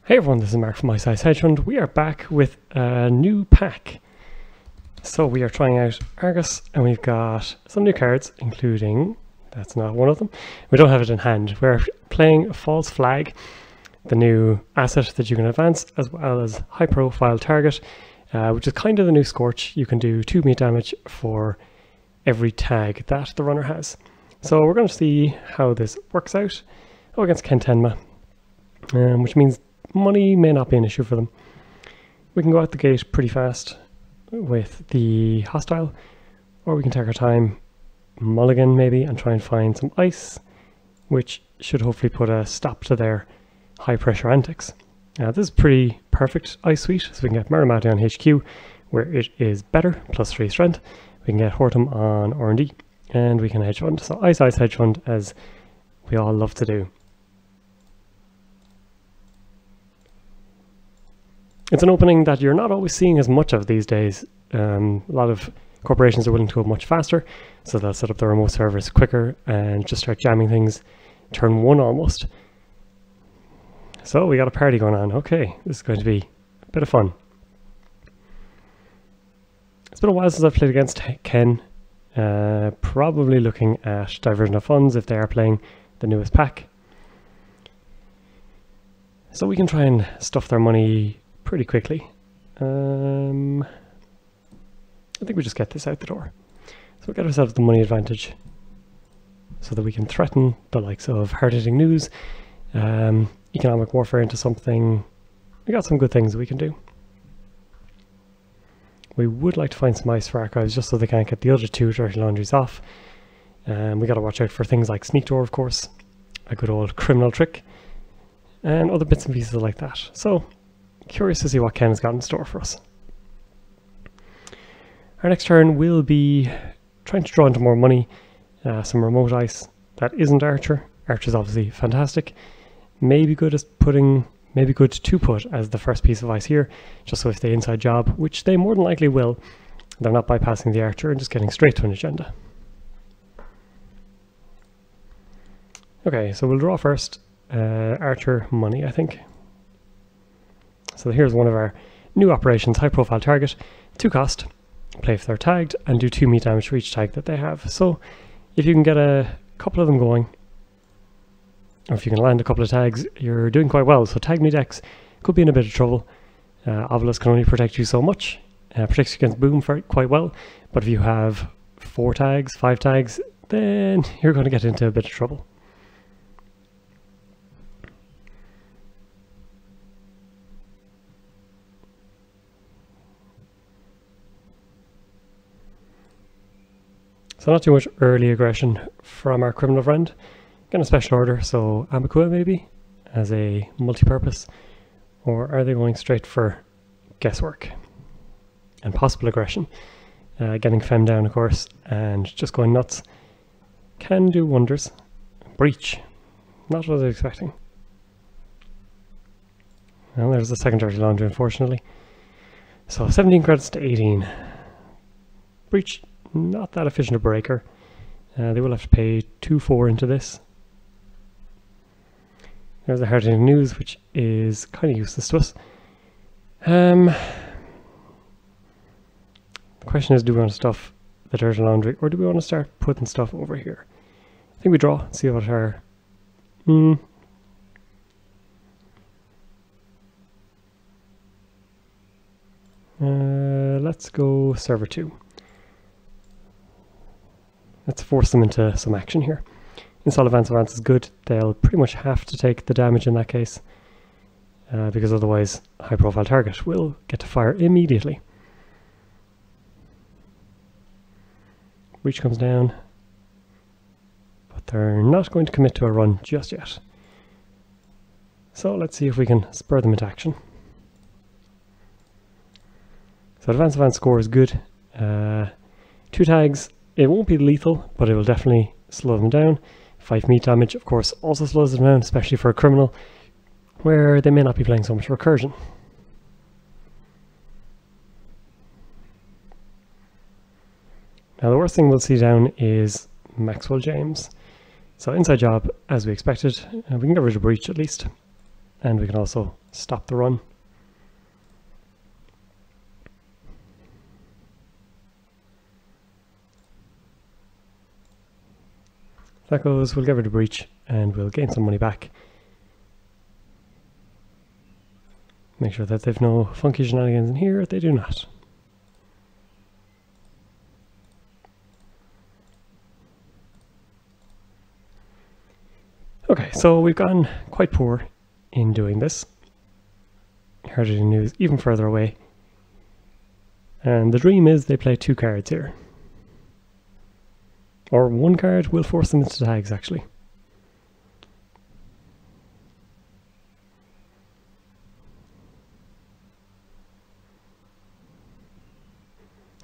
Hey everyone, this is Mark from My Size Hedge Fund. We are back with a new pack. So we are trying out Argus and we've got some new cards, including, that's not one of them, we don't have it in hand. We're playing False Flag, the new asset that you can advance, as well as High Profile Target, which is kind of the new Scorch. You can do 2 meat damage for every tag that the runner has. So we're going to see how this works out against Tenma, which means money may not be an issue for them. We can go out the gate pretty fast with the hostile, or we can take our time, mulligan maybe, and try and find some ice, which should hopefully put a stop to their high pressure antics. This is pretty perfect ice suite, so we can get Marimati on HQ, where it is better, +3 strength. We can get Hortum on R&D, and we can hedge fund. So ice hedge fund, as we all love to do. It's an opening that you're not always seeing as much of these days. A lot of corporations are willing to go much faster, so they'll set up their remote servers quicker and just start jamming things turn 1 almost. So we got a party going on. Okay, this is going to be a bit of fun. It's been a while since I've played against Ken. Probably looking at Diversion of Funds if they are playing the newest pack. So we can try and stuff their money pretty quickly. I think we just get this out the door. So we'll get ourselves the money advantage so that we can threaten the likes of hard-hitting news, economic warfare into something. We got some good things we can do. We would like to find some ice for archives just so they can't get the other 2 dirty laundries off. We got to watch out for things like sneak door, of course, a good old criminal trick, and other bits and pieces like that. So curious to see what Ken has got in store for us. Our next turn will be trying to draw into more money, some remote ice that isn't Archer. Archer's obviously fantastic. Maybe good to put as the first piece of ice here, just so if they inside job, which they more than likely will, they're not bypassing the Archer and just getting straight to an agenda. Okay, so we'll draw first. Archer money, I think. So here's one of our new operations, High Profile Target, 2 cost, play if they're tagged, and do 2 meat damage for each tag that they have. So if you can get a couple of them going, or if you can land a couple of tags, you're doing quite well. So tag me decks could be in a bit of trouble. Obelisk can only protect you so much, protects you against boom quite well, but if you have 4 tags, 5 tags, then you're going to get into a bit of trouble. So not too much early aggression from our criminal friend. Getting a special order, so Amakua maybe, as a multi-purpose. Or are they going straight for guesswork and possible aggression? Getting Fem down, of course, and just going nuts can do wonders. Breach, not what I was expecting. Well, there's the second dirty laundry, unfortunately. So 17 credits to 18. Breach, not that efficient a breaker. They will have to pay 2-4 into this. There's the hard-hitting news, which is kind of useless to us. The question is, do we want to stuff the dirty laundry, or do we want to start putting stuff over here? I think we draw, see what our... let's go server 2. Let's force them into some action here. Install advance is good. They'll pretty much have to take the damage in that case, because otherwise High Profile Target will get to fire immediately. Breach comes down, but they're not going to commit to a run just yet. So let's see if we can spur them into action. So advance score is good. 2 tags. It won't be lethal, but it will definitely slow them down. 5 meat damage, of course, also slows them down, especially for a criminal, where they may not be playing so much recursion. Now the worst thing we'll see down is Maxwell James. So inside job, as we expected. We can get rid of Breach at least. and we can also stop the run. If that goes, we'll get rid of breach and we'll gain some money back. Make sure that they've no funky shenanigans in here. They do not. Okay, so we've gone quite poor in doing this. Hard-hitting news even further away. And the dream is they play 2 cards here. Or 1 card will force them into tags, actually.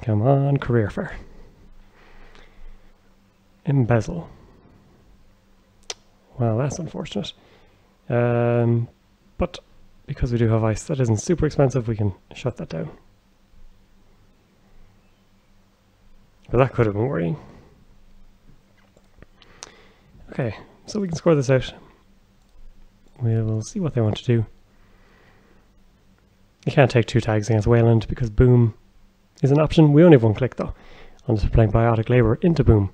Come on, career fair. Embezzle. Well, that's unfortunate. But because we do have ice that isn't super expensive, we can shut that down. But that could have been worrying. Okay, so we can score this out. We will see what they want to do. You can't take 2 tags against Wayland because boom is an option. We only have 1 click though, unless we're playing Biotic Labor into boom.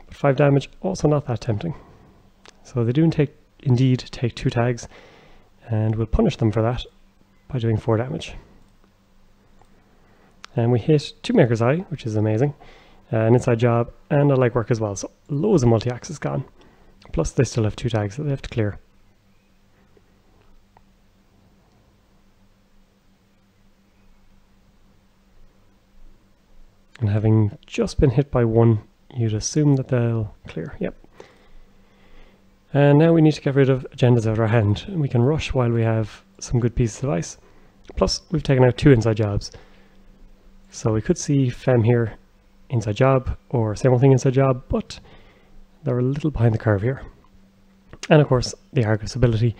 But 5 damage, also not that tempting. So they do indeed take 2 tags, and we'll punish them for that by doing 4 damage. And we hit 2 Maker's Eye, which is amazing, an inside job, and a legwork as well, so loads of multi-axis gone. Plus they still have 2 tags that they have to clear. And having just been hit by 1, you'd assume that they'll clear. Yep. And now we need to get rid of agendas out of our hand. And we can rush while we have some good pieces of ice. Plus, we've taken out 2 inside jobs. So we could see Fem here, inside job, or same old thing inside job, but they're a little behind the curve here. And of course, the Argus ability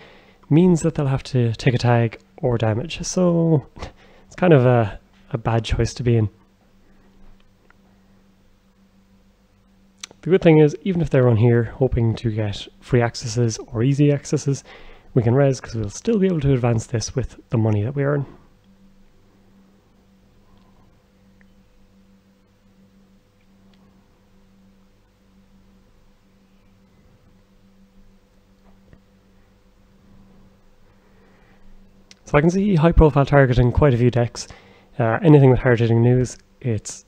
means that they'll have to take a tag or damage. So it's kind of a bad choice to be in. The good thing is, even if they run here, hoping to get free accesses or easy accesses, we can res because we'll still be able to advance this with the money that we earn. So I can see high profile targeting quite a few decks. Anything with hard-hitting news, it's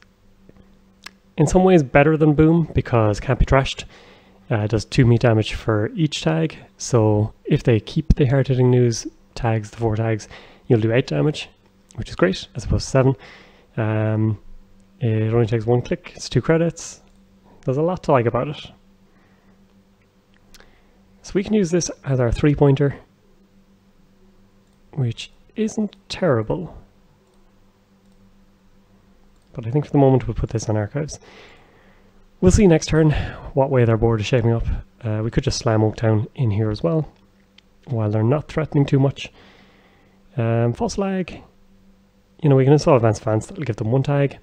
in some ways better than boom because it can't be trashed. It does 2 meat damage for each tag, so if they keep the hard-hitting news tags, the 4 tags, you'll do 8 damage, which is great, as opposed to 7. It only takes 1 click, it's 2 credits. There's a lot to like about it. So we can use this as our 3-pointer, which isn't terrible. But I think for the moment we'll put this on archives. We'll see next turn what way their board is shaping up. We could just slam Oaktown in here as well, while they're not threatening too much. False lag. You know, we can install Advanced Advance, that'll give them 1 tag.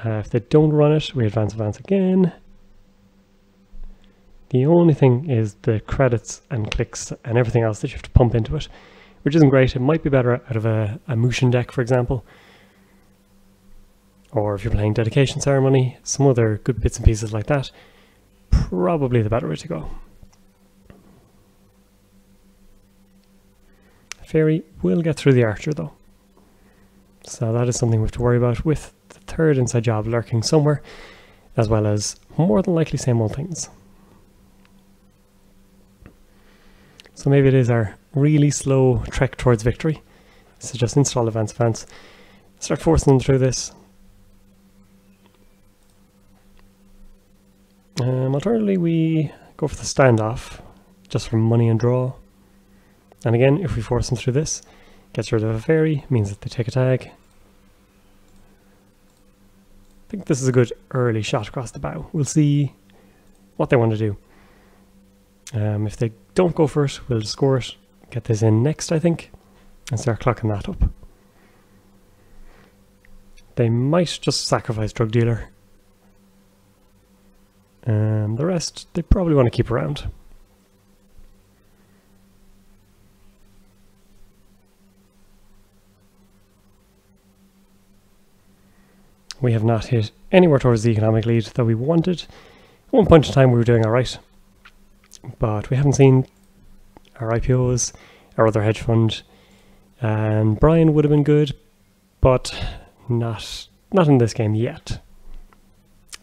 If they don't run it, we Advanced Advance again. The only thing is the credits and clicks and everything else that you have to pump into it, which isn't great. It might be better out of a Mushin deck, for example. Or if you're playing Dedication Ceremony, some other good bits and pieces like that, probably the better way to go. Fairy will get through the Archer though. So that is something we have to worry about with the 3rd inside job lurking somewhere, as well as more than likely same old things. So maybe it is our really slow trek towards victory. So just install Advanced Advance, start forcing them through this. Alternatively, we go for the standoff, just for money and draw. And again, if we force them through this, gets rid of a fairy, means that they take a tag. I think this is a good early shot across the bow. We'll see what they want to do. If they don't go for it, we'll just score it, get this in next, I think, and start clocking that up. They might just sacrifice Drug Dealer. The rest, they probably want to keep around. We have not hit anywhere towards the economic lead that we wanted. At one point in time we were doing alright, but we haven't seen our IPOs, our other hedge fund, and Brian would have been good, but not in this game yet.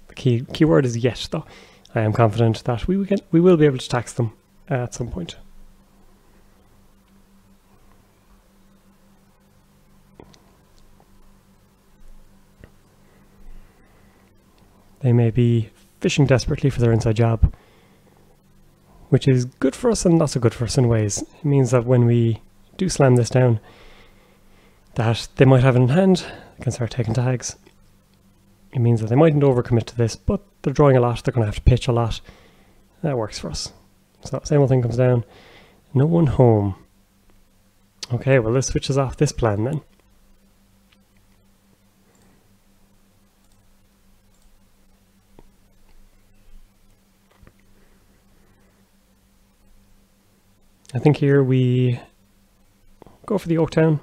The key word is yet, though. I am confident that we will be able to tax them at some point. They may be fishing desperately for their inside job, which is good for us and not so good for us in ways. It means that when we do slam this down, that they might have it in hand, they can start taking tags. It means that they mightn't overcommit to this, but they're drawing a lot, they're going to have to pitch a lot. That works for us. So same old thing comes down. No one home. Okay, well this switches off this plan then. I think here we go for the Oaktown.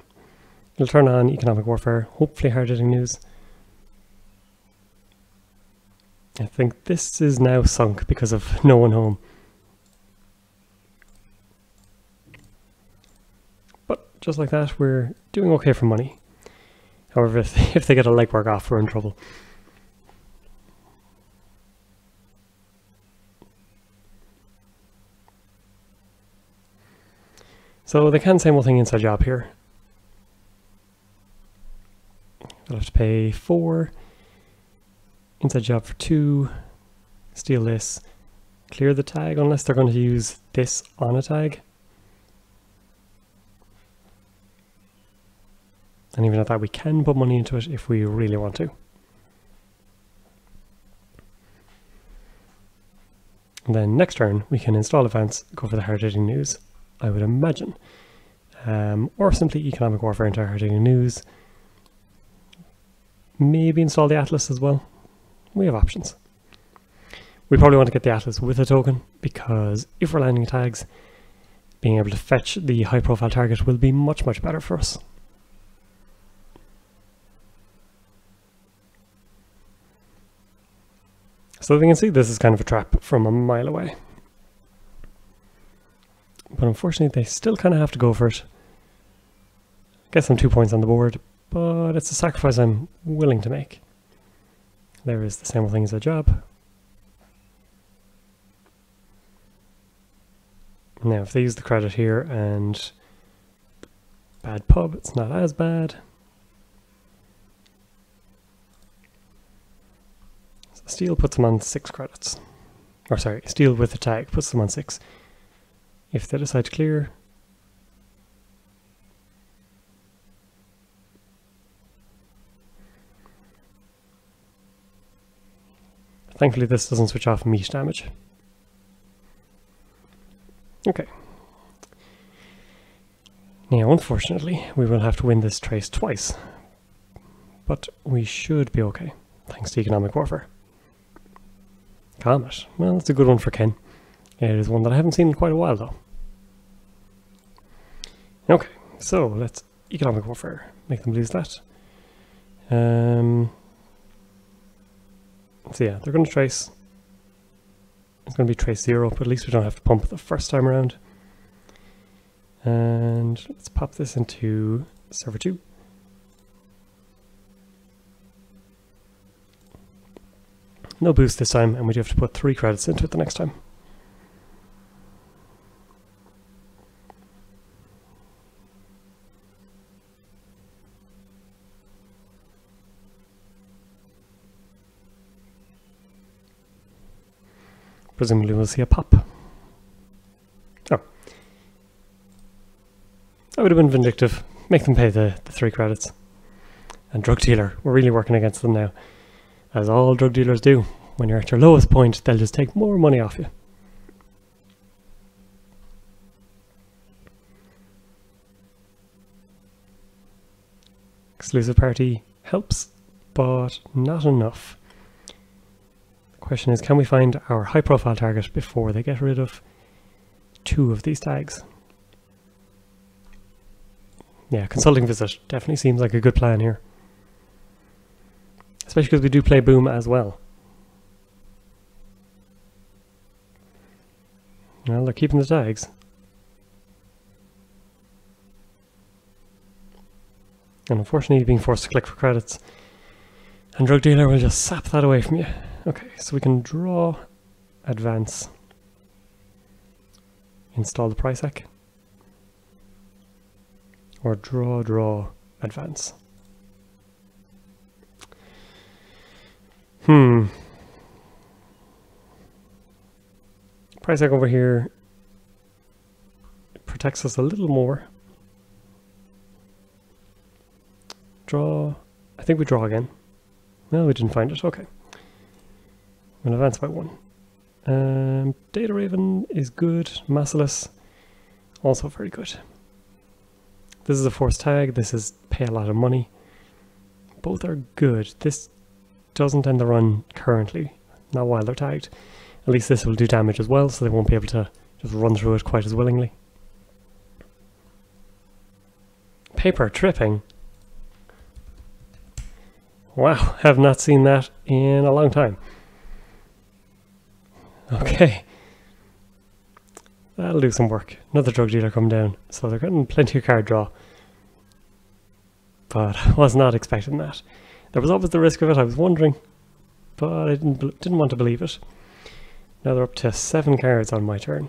It'll turn on economic warfare, hopefully hard-hitting news. I think this is now sunk because of no one home. But just like that, we're doing okay for money. However, if they get a legwork off, we're in trouble. So they can same old thing inside job here. They'll have to pay 4. Inside job for 2. Steal this. Clear the tag unless they're going to use this on a tag. And even at that we can put money into it if we really want to. And then next turn we can install advance, go for the hard-hitting news, I would imagine. Or simply economic warfare into hard-hitting news. Maybe install the Atlas as well. We have options. We probably want to get the Atlas with a token, because if we're landing tags, being able to fetch the high profile target will be much, much better for us. So you can see this is kind of a trap from a mile away. But unfortunately they still kind of have to go for it. Get some 2 points on the board, but it's a sacrifice I'm willing to make. There is the same old thing as a job. Now if they use the credit here and bad pub, it's not as bad. So steal puts them on 6 credits. Or sorry, steal with the tag puts them on 6. If they decide to clear, thankfully this doesn't switch off meat damage. Okay. Now unfortunately we will have to win this trace twice, but we should be okay, thanks to economic warfare. Comet, well that's a good one for Ken. It is one that I haven't seen in quite a while though. Okay, so let's economic warfare, make them lose that. So yeah, they're going to trace. It's going to be trace 0, but at least we don't have to pump it the first time around. And let's pop this into server 2. No boost this time, and we do have to put 3 credits into it the next time. Presumably we'll see a pop. Oh. That would have been vindictive. Make them pay the 3 credits. And drug dealer, we're really working against them now. As all drug dealers do. When you're at your lowest point, they'll just take more money off you. Exclusive party helps, but not enough. Question is, can we find our high profile target before they get rid of 2 of these tags? Yeah, consulting visit definitely seems like a good plan here. especially because we do play boom as well. Well, they're keeping the tags. And unfortunately being forced to click for credits. And drug dealer will just sap that away from you. Okay, so we can draw, advance, install the price ec, or draw, advance. Price ec over here protects us a little more. Draw, I think we draw again. No, we didn't find it, okay. I'm going to advance by 1. Data Raven is good, Massless, also very good. This is a forced tag, this is pay a lot of money. Both are good. This doesn't end the run currently, not while they're tagged. At least this will do damage as well, so they won't be able to just run through it quite as willingly. Paper tripping. Wow, have not seen that in a long time. Okay. That'll do some work. Another drug dealer coming down, so they're getting plenty of card draw. But I was not expecting that. There was always the risk of it, I was wondering, but I didn't want to believe it. Now they're up to 7 cards on my turn.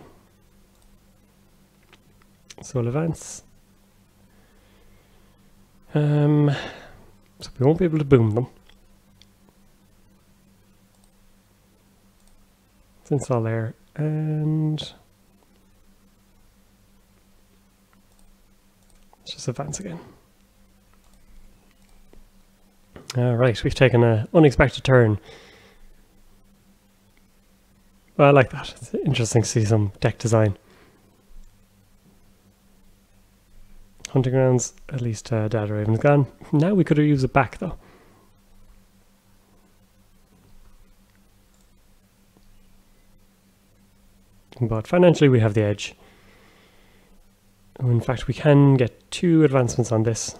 So we'll advance. So we won't be able to boom them. Let's install there, and let's just advance again. Alright, we've taken an unexpected turn. Well, I like that. It's interesting to see some deck design. Hunting Grounds, at least Data Raven's gone. Now we could have used it back though. But financially we have the edge. In fact, we can get 2 advancements on this.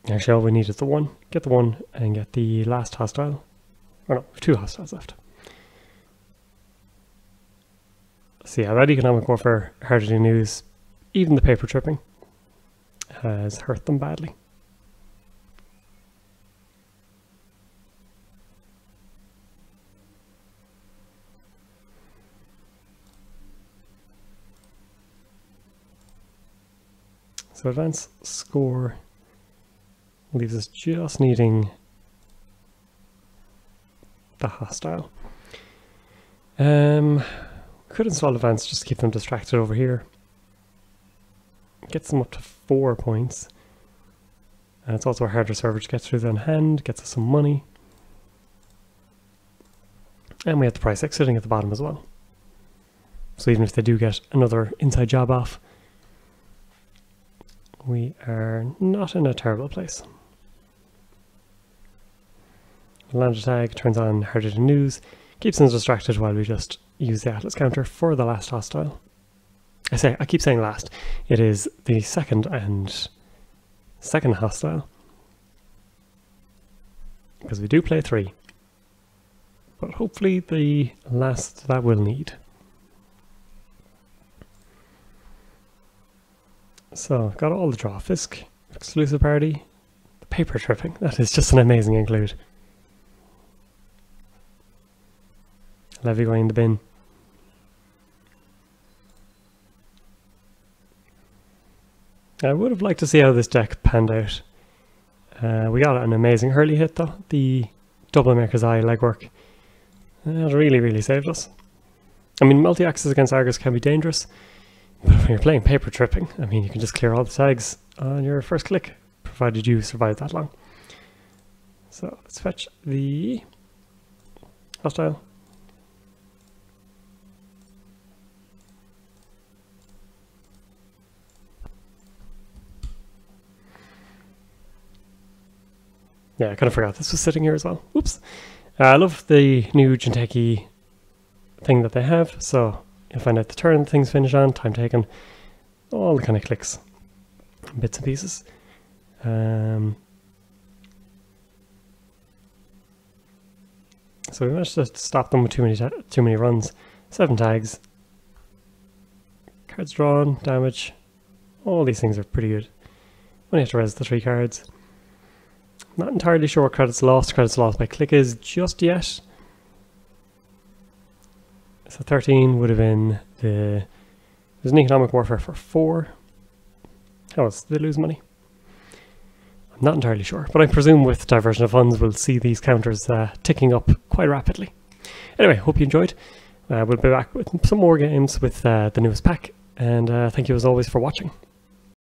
Actually, all we need is the 1. Get the 1 and get the last hostile. Or no, 2 hostiles left. So yeah, that economic warfare hardly news. Even the paper tripping has hurt them badly. So advance score leaves us just needing the hostile. Could install advance just to keep them distracted over here. Gets them up to 4 points. And it's also a harder server to get through than hand, gets us some money. And we have the price ec sitting at the bottom as well. So even if they do get another inside job off, we are not in a terrible place. Land tag turns on harder to news, keeps them distracted while we just use the Atlas counter for the last hostile. I keep saying last. It is the second hostile. Because we do play 3. But hopefully the last that we'll need. So, got all the draw. Fisk, exclusive party, the paper tripping. That is just an amazing include. Levy going in the bin. I would have liked to see how this deck panned out. We got an amazing Hurley hit though. The double Maker's Eye legwork. That really saved us. I mean, multi-axis against Argus can be dangerous. But when you're playing paper tripping, I mean, you can just clear all the tags on your first click, provided you survive that long. So let's fetch the hostile. Yeah, I kind of forgot this was sitting here as well. Oops. I love the new Jinteki thing that they have. So you'll find out the turn things finish on, time taken, all the kind of clicks, bits and pieces. So we managed to stop them with too many runs. 7 tags. Cards drawn, damage. All these things are pretty good. Only have to res the 3 cards. Not entirely sure what credits lost by click is just yet. So 13 would have been there's an economic warfare for 4. How else did they lose money? I'm not entirely sure, but I presume with diversion of funds we'll see these counters ticking up quite rapidly. Anyway, hope you enjoyed. We'll be back with some more games with the newest pack, and thank you as always for watching.